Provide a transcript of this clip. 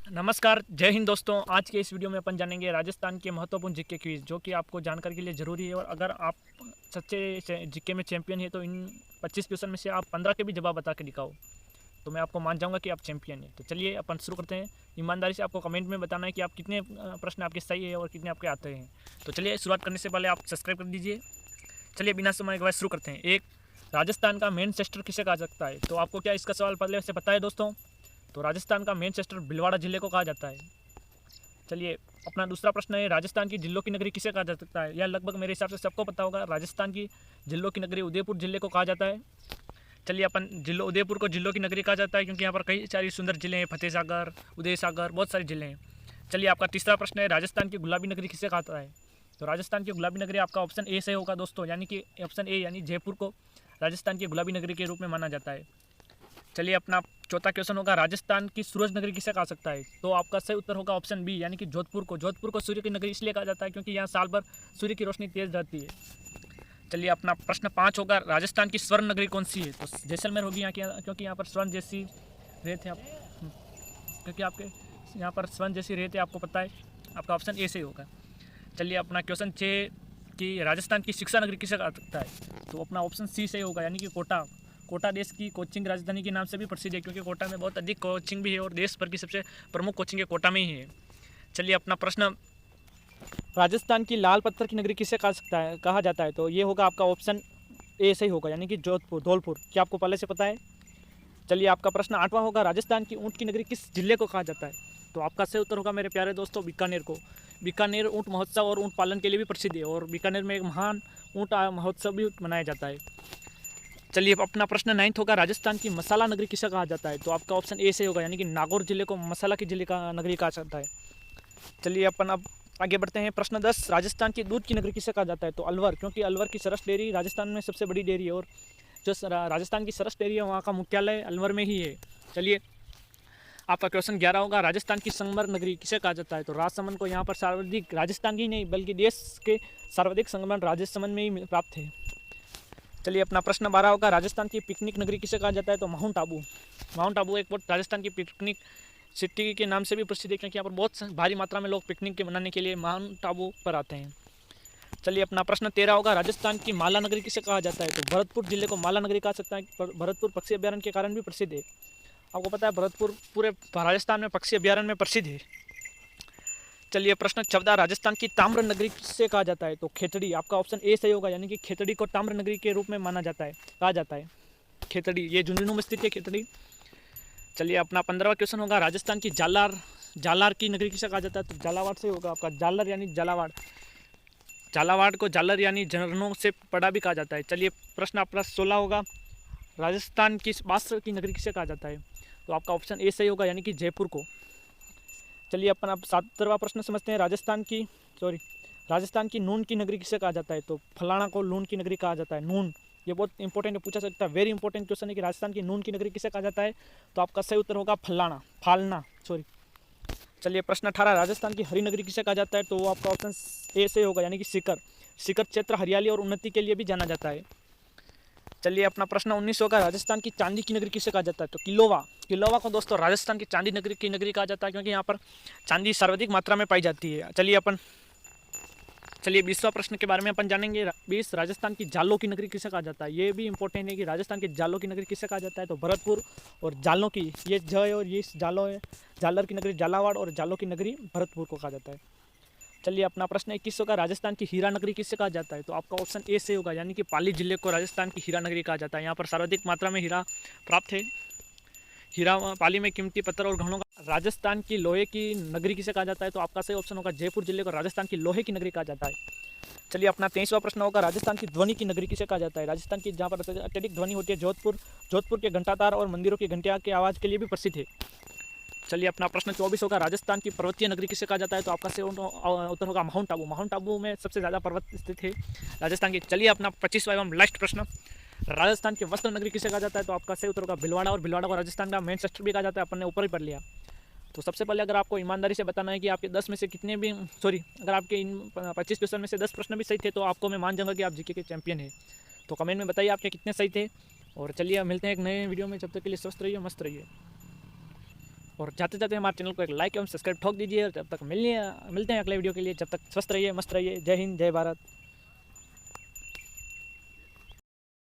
नमस्कार, जय हिंद दोस्तों। आज के इस वीडियो में अपन जानेंगे राजस्थान के महत्वपूर्ण जीके क्विज, जो कि आपको जानकारी के लिए ज़रूरी है। और अगर आप सच्चे जीके में चैंपियन है तो इन 25 क्वेश्चन में से आप 15 के भी जवाब बता के दिखाओ तो मैं आपको मान जाऊंगा कि आप चैंपियन है। तो चलिए अपन शुरू करते हैं। ईमानदारी से आपको कमेंट में बताना है कि आप कितने प्रश्न आपके सही है और कितने आपके आते हैं। तो चलिए शुरुआत करने से पहले आप सब्सक्राइब कर दीजिए। चलिए बिना समय गवाए शुरू करते हैं। एक, राजस्थान का मैनचेस्टर किसे कहा जाता है? तो आपको क्या इसका सवाल पहले से पता है दोस्तों? तो राजस्थान का मैनचेस्टर भिलवाड़ा जिले को कहा जाता है। चलिए अपना दूसरा प्रश्न है, राजस्थान की जिलों की नगरी किसे कहा जा सकता है? यह लगभग मेरे हिसाब से सबको पता होगा। राजस्थान की जिलों की नगरी उदयपुर जिले को कहा जाता है। चलिए अपन जिलों उदयपुर को जिलों की नगरी कहा जाता है क्योंकि यहाँ पर कई सारी सुंदर जिले हैं, फतेह सागर, उदय सागर, बहुत सारे जिले हैं। चलिए आपका तीसरा प्रश्न है, राजस्थान की गुलाबी नगरी किसे कहा जाता है? तो राजस्थान की गुलाबी नगरी आपका ऑप्शन ए से होगा दोस्तों, यानी कि ऑप्शन ए यानी जयपुर को राजस्थान की गुलाबी नगरी के रूप में माना जाता है। चलिए अपना चौथा क्वेश्चन होगा, राजस्थान की सूरज नगरी किसे कहा सकता है? तो आपका सही उत्तर होगा ऑप्शन बी, यानी कि जोधपुर को। जोधपुर को सूर्य की नगरी इसलिए कहा जाता है क्योंकि यहाँ साल भर सूर्य की रोशनी तेज रहती है। चलिए अपना प्रश्न 5 होगा, राजस्थान की स्वर्ण नगरी कौन सी है? तो जैसलमेर होगी यहाँ की, क्योंकि यहाँ पर स्वर्ण जैसी रेत है। क्योंकि आपके यहाँ पर स्वर्ण जैसी रेत है, आपको पता है। आपका ऑप्शन ए से होगा। चलिए अपना क्वेश्चन 6 कि राजस्थान की शिक्षा नगरी किसे कहा सकता है? तो अपना ऑप्शन सी से होगा, यानी कि कोटा। कोटा देश की कोचिंग राजधानी के नाम से भी प्रसिद्ध है क्योंकि कोटा में बहुत अधिक कोचिंग भी है और देश भर की सबसे प्रमुख कोचिंग कोटा में ही है। चलिए अपना प्रश्न, राजस्थान की लाल पत्थर की नगरी किसे कहा जाता है? तो ये होगा आपका ऑप्शन ए सही होगा, यानी कि जोधपुर, धौलपुर। क्या आपको पहले से पता है? चलिए आपका प्रश्न 8वां होगा, राजस्थान की ऊँट की नगरी किस जिले को कहा जाता है? तो आपका सही उत्तर होगा मेरे प्यारे दोस्तों, बीकानेर को। बीकानेर ऊँट महोत्सव और ऊँट पालन के लिए भी प्रसिद्ध है और बीकानेर में एक महान ऊँट महोत्सव भी मनाया जाता है। चलिए अपना प्रश्न 9 होगा, राजस्थान की मसाला नगरी किसे कहा जाता है? तो आपका ऑप्शन ए से होगा, यानी कि नागौर जिले को मसाला की जिले का नगरी कहा जाता है। चलिए अपन अब आगे बढ़ते हैं। प्रश्न 10, राजस्थान की दूध की नगरी किसे कहा जाता है? तो अलवर, क्योंकि अलवर की सरस डेयरी राजस्थान में सबसे बड़ी डेयरी है और जो राजस्थान की सरस डेयरी है वहाँ का मुख्यालय अलवर में ही है। चलिए आपका क्वेश्चन 11 होगा, राजस्थान की संगमर नगरी किसे कहा जाता है? तो राजसमंद को यहाँ पर सर्वाधिक, राजस्थान की नहीं बल्कि देश के सर्वाधिक संगमन राजसमंद में ही प्राप्त है। चलिए अपना प्रश्न 12 होगा, राजस्थान की पिकनिक नगरी किसे कहा जाता है? तो माउंट आबू। माउंट आबू एक बहुत राजस्थान की पिकनिक सिटी के नाम से भी प्रसिद्ध है क्योंकि यहाँ पर बहुत भारी मात्रा में लोग पिकनिक के मनाने के लिए माउंट आबू पर आते हैं। चलिए अपना प्रश्न 13 होगा, राजस्थान की माला नगरी किसे कहा जाता है? तो भरतपुर जिले को माला नगरी कहा सकता है। भरतपुर पक्षी अभ्यारण्य के कारण भी प्रसिद्ध है। आपको पता है भरतपुर पूरे राजस्थान में पक्षी अभ्यारण्य में प्रसिद्ध है। चलिए प्रश्न 14, राजस्थान की ताम्र नगरी किसे कहा जाता है? तो खेतड़ी। आपका ऑप्शन ए सही होगा, यानी कि खेतड़ी को ताम्र नगरी के रूप में माना जाता है, कहा जाता है। खेतड़ी ये झुंझुनू में स्थित है, खेतड़ी। चलिए अपना 15वां क्वेश्चन होगा, राजस्थान की जालार की नगरी किसे कहा जाता है? तो झालावाड़ से होगा आपका, जालर यानी झालावाड़। झालावाड़ को जालर यानी झरनों से पड़ा भी कहा जाता है। चलिए प्रश्न आपका 16 होगा, राजस्थान की बांस की नगरी किसे कहा जाता है? तो आपका ऑप्शन ए सही होगा, यानी कि जयपुर को। चलिए अपन अब 17वां प्रश्न समझते हैं, राजस्थान की नून की नगरी किसे कहा जाता है? तो फलाना को नून की नगरी कहा जाता है। नून ये बहुत इंपॉर्टेंट है, पूछा सकता है, वेरी इंपॉर्टेंट क्वेश्चन है कि राजस्थान की नून की नगरी किसे कहा जाता है? तो आपका सही उत्तर होगा फालना। चलिए प्रश्न 18, राजस्थान की हरी नगरी किसे कहा जाता है? तो वो आपका ऑप्शन ए से होगा, यानी कि सीकर क्षेत्र हरियाली और उन्नति के लिए भी जाना जाता है। चलिए अपना प्रश्न 19 होगा, राजस्थान की चांदी की नगरी किसे कहा जाता है? तो किलोवा को दोस्तों राजस्थान की चांदी की नगरी कहा जाता है क्योंकि यहाँ पर चांदी सर्वाधिक मात्रा में पाई जाती है। चलिए 20वां प्रश्न के बारे में अपन जानेंगे। 20, राजस्थान की जालों की नगरी किसे कहा जाता है? ये भी इंपॉर्टेंट है कि राजस्थान की जालों की नगरी किसे कहा जाता है? तो भरतपुर। और जालों की ये ज है और ये जालों है, जालर की नगरी झालावाड़ और जालों की नगरी भरतपुर को कहा जाता है। चलिए अपना प्रश्न 21 होगा, राजस्थान की हीरा नगरी किससे कहा जाता है? तो आपका ऑप्शन ए से होगा, यानी कि पाली जिले को राजस्थान की हीरा नगरी कहा जाता है। यहाँ पर सर्वाधिक मात्रा में हीरा प्राप्त है। हीरा पाली में कीमती पत्थर और घड़ों का। राजस्थान की लोहे की नगरी किसे कहा जाता है? तो आपका सही ऑप्शन होगा, जयपुर जिले को राजस्थान की लोहे की नगरी कहा जाता है। चलिए अपना 23वां प्रश्न होगा, राजस्थान की ध्वनि की नगरी किसे कहा जाता है? राजस्थान की जहाँ पर अत्यधिक ध्वनि होती है, जोधपुर के घंटातार और मंदिरों की घंटिया की आवाज़ के लिए भी प्रसिद्ध है। चलिए अपना प्रश्न 24 होगा, राजस्थान की पर्वतीय नगरी किसे कहा जाता है? तो आपका सही उत्तर होगा माउंट आबू में सबसे ज़्यादा पर्वत स्थित है राजस्थान की। चलिए अपना 25वां एवं लास्ट प्रश्न, राजस्थान की वस्त्र नगरी किसे कहा जाता है? तो आपका सही उत्तर होगा भिलवाड़ा, और भिलवाड़ा को राजस्थान का मैनचेस्टर भी कहा जाता है, अपन ने ऊपर ही पढ़ लिया। तो सबसे पहले अगर आपको ईमानदारी से बताना है कि आपके 10 में से कितने भी अगर आपके इन 25 क्वेश्चन में से 10 प्रश्न भी सही थे तो आपको मैं मान जाऊँगा कि आप जीके के चैंपियन है। तो कमेंट में बताइए आपके कितने सही थे। और चलिए मिलते हैं एक नए वीडियो में, जब तक के लिए स्वस्थ रहिए, मस्त रहिए। और जाते जाते हमारे चैनल को एक लाइक एवं सब्सक्राइब ठोक दीजिए। और जब तक मिलते हैं अगले वीडियो के लिए, जब तक स्वस्थ रहिए, मस्त रहिए। जय हिंद, जय भारत।